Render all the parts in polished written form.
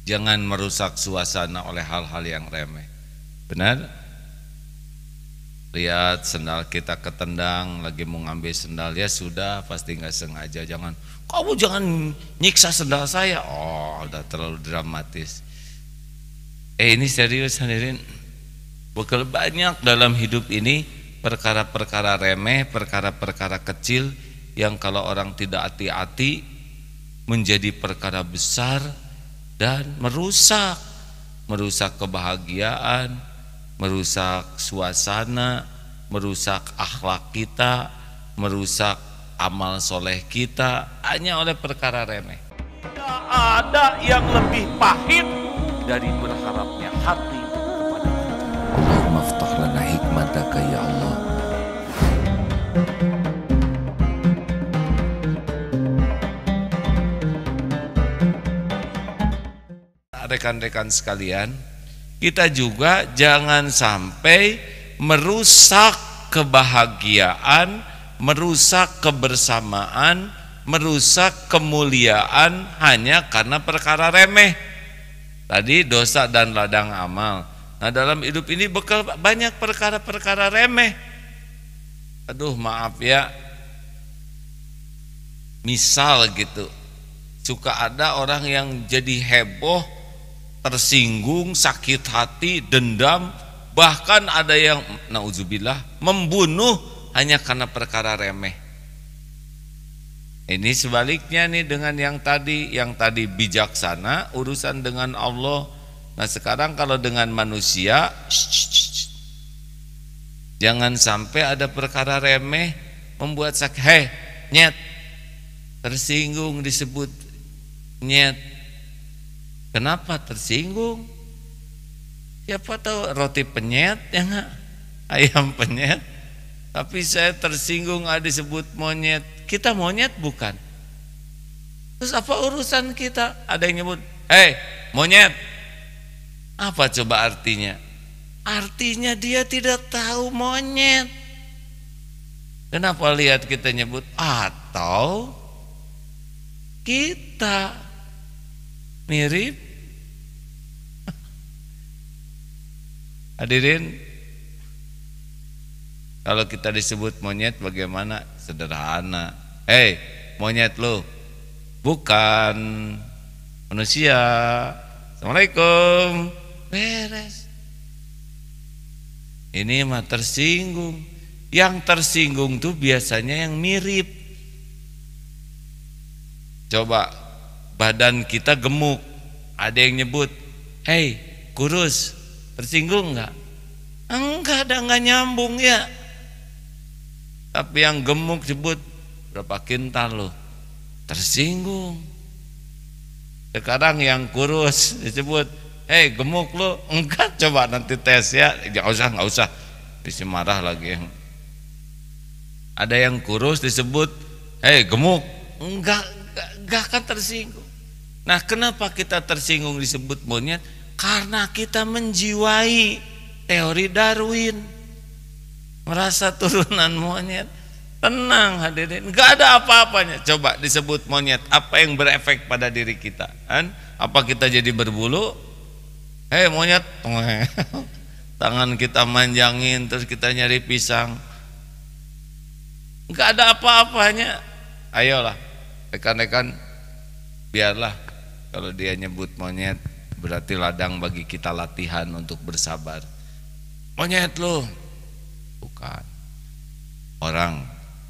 Jangan merusak suasana oleh hal-hal yang remeh. Benar? Lihat sendal kita ketendang, lagi mau ngambil sendal, ya sudah, pasti nggak sengaja. Kamu jangan nyiksa sendal saya. Oh, udah terlalu dramatis. Ini serius hadirin. Bakal banyak dalam hidup ini perkara-perkara remeh, perkara-perkara kecil yang kalau orang tidak hati-hati menjadi perkara besar dan merusak kebahagiaan, merusak suasana, merusak akhlak kita, merusak amal soleh kita hanya oleh perkara remeh. Tidak ada yang lebih pahit dari berharapnya hati kepada Allah. Allahumma aftah lana hikmataka ya Allah. Rekan-rekan sekalian, kita juga jangan sampai merusak kebahagiaan, merusak kebersamaan, merusak kemuliaan hanya karena perkara remeh. Tadi dosa dan ladang amal. Nah, dalam hidup ini bakal banyak perkara-perkara remeh. Aduh, maaf ya. Misal gitu, suka ada orang yang jadi heboh, tersinggung, sakit hati, dendam, bahkan ada yang nauzubillah membunuh hanya karena perkara remeh. Ini sebaliknya nih dengan yang tadi bijaksana urusan dengan Allah. Nah, sekarang kalau dengan manusia, jangan sampai ada perkara remeh membuat sakit. Nyet, tersinggung disebut nyet. Kenapa tersinggung? Siapa tahu roti penyet ya enggak? Ayam penyet. Tapi saya tersinggung disebut monyet. Kita monyet bukan? Terus apa urusan kita? Ada yang nyebut, monyet. Apa coba artinya? Artinya dia tidak tahu monyet. Kenapa lihat kita nyebut? Atau kita mirip? Hadirin, kalau kita disebut monyet bagaimana? Sederhana. Monyet lo, bukan manusia. Assalamualaikum. Beres. Ini mah tersinggung. Yang tersinggung tuh biasanya yang mirip. Coba badan kita gemuk, ada yang nyebut, kurus. Tersinggung enggak? Enggak, enggak nyambung ya. Tapi yang gemuk sebut, berapa kintal lo? Tersinggung. Sekarang yang kurus disebut, gemuk lo. Enggak, coba nanti tes ya. Enggak usah. Bisa marah lagi. Ada yang kurus disebut, gemuk. Enggak akan tersinggung. Nah, kenapa kita tersinggung disebut monyet? Karena kita menjiwai teori Darwin, merasa turunan monyet. Tenang hadirin, nggak ada apa-apanya. Coba disebut monyet, apa yang berefek pada diri kita? Apa kita jadi berbulu? Monyet, tangan kita manjangin, terus kita nyari pisang. Nggak ada apa-apanya. Ayolah, rekan-rekan, biarlah kalau dia nyebut monyet, berarti ladang bagi kita latihan untuk bersabar. Monyet lo, bukan orang.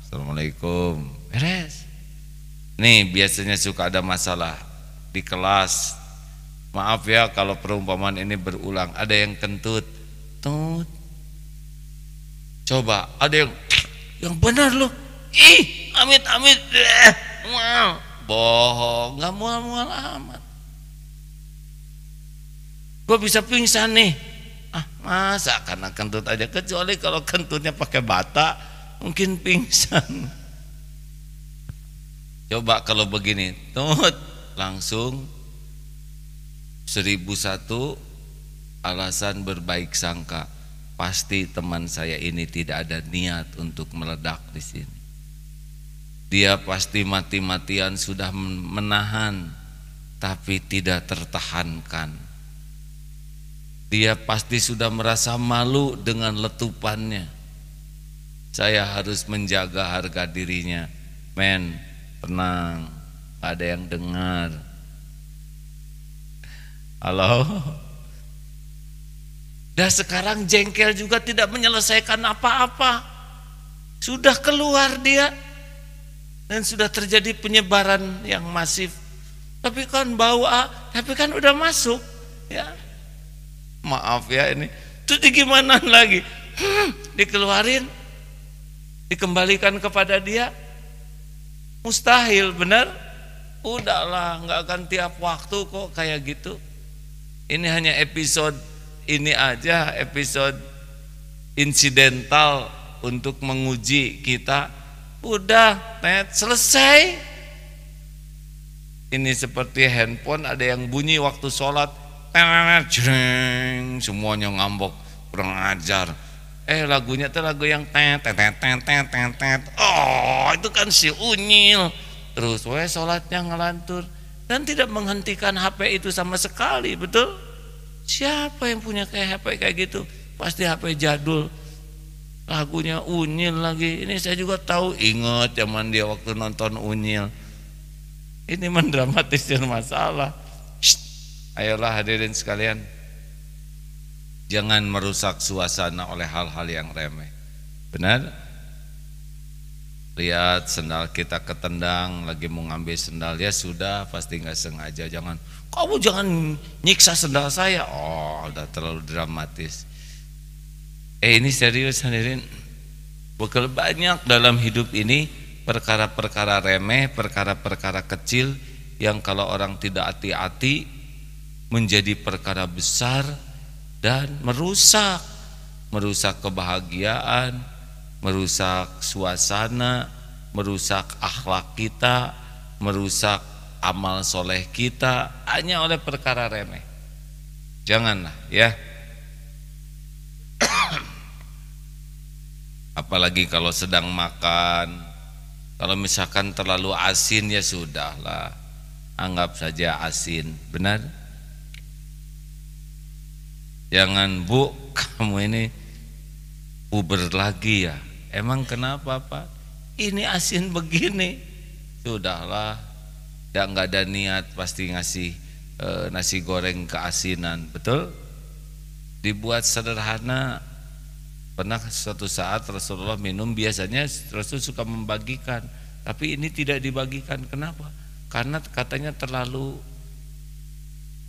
Assalamualaikum. Beres. Nih biasanya suka ada masalah di kelas. Maaf ya kalau perumpamaan ini berulang. Ada yang kentut, tut. Coba ada yang benar lo. Amit. Bohong, nggak mual-mual amat. Gue bisa pingsan nih. Masa karena kentut aja, kecuali kalau kentutnya pakai bata mungkin pingsan. Coba kalau begini, langsung 1001 alasan berbaik sangka. Pasti teman saya ini tidak ada niat untuk meledak di sini. Dia pasti mati-matian sudah menahan, tapi tidak tertahankan. Dia pasti sudah merasa malu dengan letupannya. Saya harus menjaga harga dirinya. Men, tenang, gak ada yang dengar. Halo? Dan sekarang jengkel juga tidak menyelesaikan apa-apa. Sudah keluar dia, dan sudah terjadi penyebaran yang masif. Tapi kan bau, tapi kan udah masuk, ya. Maaf ya ini. Terus gimana lagi? Dikeluarin, dikembalikan kepada dia, mustahil, benar? Udahlah, nggak akan tiap waktu kok kayak gitu. Ini hanya episode ini aja, episode insidental untuk menguji kita. Udah, selesai. Ini seperti handphone ada yang bunyi waktu sholat, jreng, semuanya ngambok, kurang ajar. Lagunya tuh lagu yang tet. Oh, itu kan si Unyil. Terus sholatnya ngelantur dan tidak menghentikan HP itu sama sekali, betul? Siapa yang punya kayak HP kayak gitu? Pasti HP jadul. Lagunya Unyil lagi. Ini saya juga tahu, ingat zaman dia waktu nonton Unyil. Ini mendramatisir masalah. Ayolah hadirin sekalian, jangan merusak suasana oleh hal-hal yang remeh. Benar? Lihat sendal kita ketendang, lagi mau ngambil sendal, ya sudah, pasti nggak sengaja. Kamu jangan nyiksa sendal saya. Oh, udah terlalu dramatis. Ini serius hadirin. Bakal banyak dalam hidup ini perkara-perkara remeh, perkara-perkara kecil yang kalau orang tidak hati-hati menjadi perkara besar dan merusak kebahagiaan, merusak suasana, merusak akhlak kita, merusak amal soleh kita hanya oleh perkara remeh. Janganlah ya. Apalagi kalau sedang makan, kalau misalkan terlalu asin ya sudahlah, anggap saja asin, benar? Jangan, Bu, kamu ini puber lagi ya. Emang kenapa, Pak? Ini asin begini. Sudahlah, nggak ada niat pasti ngasih nasi goreng keasinan, betul? Dibuat sederhana. Pernah suatu saat Rasulullah minum, biasanya Rasul suka membagikan, tapi ini tidak dibagikan. Kenapa? Karena katanya terlalu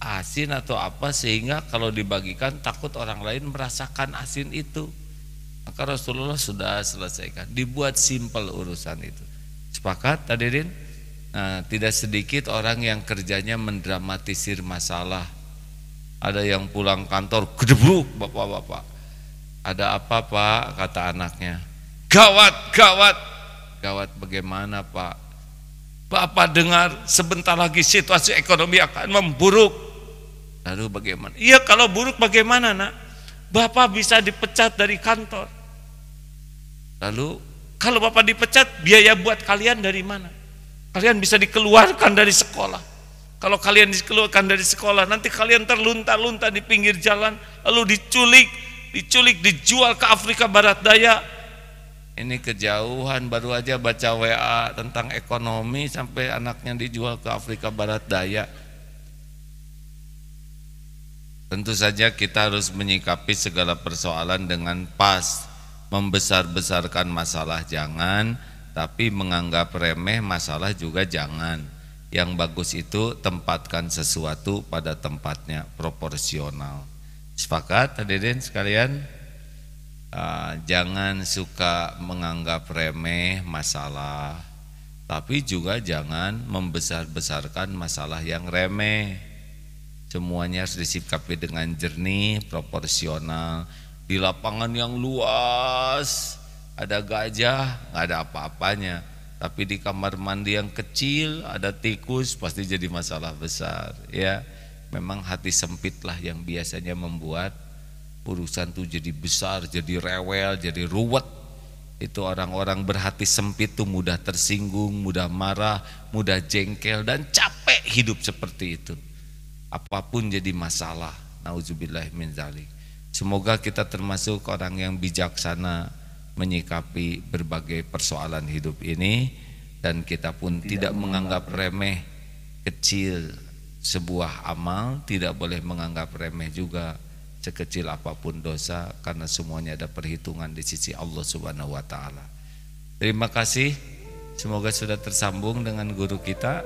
asin atau apa, sehingga kalau dibagikan takut orang lain merasakan asin itu. Maka Rasulullah sudah selesaikan, dibuat simpel urusan itu. Sepakat hadirin? Nah, tidak sedikit orang yang kerjanya mendramatisir masalah. Ada yang pulang kantor gedebruk, bapak-bapak. Ada apa, Pak? Kata anaknya. Gawat bagaimana, Pak? Bapak dengar sebentar lagi situasi ekonomi akan memburuk. Lalu bagaimana? Iya, kalau buruk bagaimana, Nak? Bapak bisa dipecat dari kantor. Lalu kalau Bapak dipecat, biaya buat kalian dari mana? Kalian bisa dikeluarkan dari sekolah. Kalau kalian dikeluarkan dari sekolah, nanti kalian terlunta-lunta di pinggir jalan, lalu diculik, dijual ke Afrika Barat Daya. Ini kejauhan, baru aja baca WA tentang ekonomi sampai anaknya dijual ke Afrika Barat Daya. Tentu saja kita harus menyikapi segala persoalan dengan pas. Membesar-besarkan masalah jangan, tapi menganggap remeh masalah juga jangan. Yang bagus itu tempatkan sesuatu pada tempatnya, proporsional. Sepakat hadirin sekalian? Jangan suka menganggap remeh masalah, tapi juga jangan membesar-besarkan masalah yang remeh. Semuanya harus disikapi dengan jernih, proporsional. Di lapangan yang luas ada gajah, nggak ada apa-apanya, tapi di kamar mandi yang kecil ada tikus, pasti jadi masalah besar. Ya, memang hati sempitlah yang biasanya membuat urusan itu jadi besar, jadi rewel, jadi ruwet. Itu orang-orang berhati sempit tuh mudah tersinggung, mudah marah, mudah jengkel, dan capek hidup seperti itu. Apapun jadi masalah. Nauzubillah min dzalik. Semoga kita termasuk orang yang bijaksana menyikapi berbagai persoalan hidup ini, dan kita pun tidak menganggap remeh kecil sebuah amal, tidak boleh menganggap remeh juga sekecil apapun dosa, karena semuanya ada perhitungan di sisi Allah Subhanahu wa taala. Terima kasih. Semoga sudah tersambung dengan guru kita.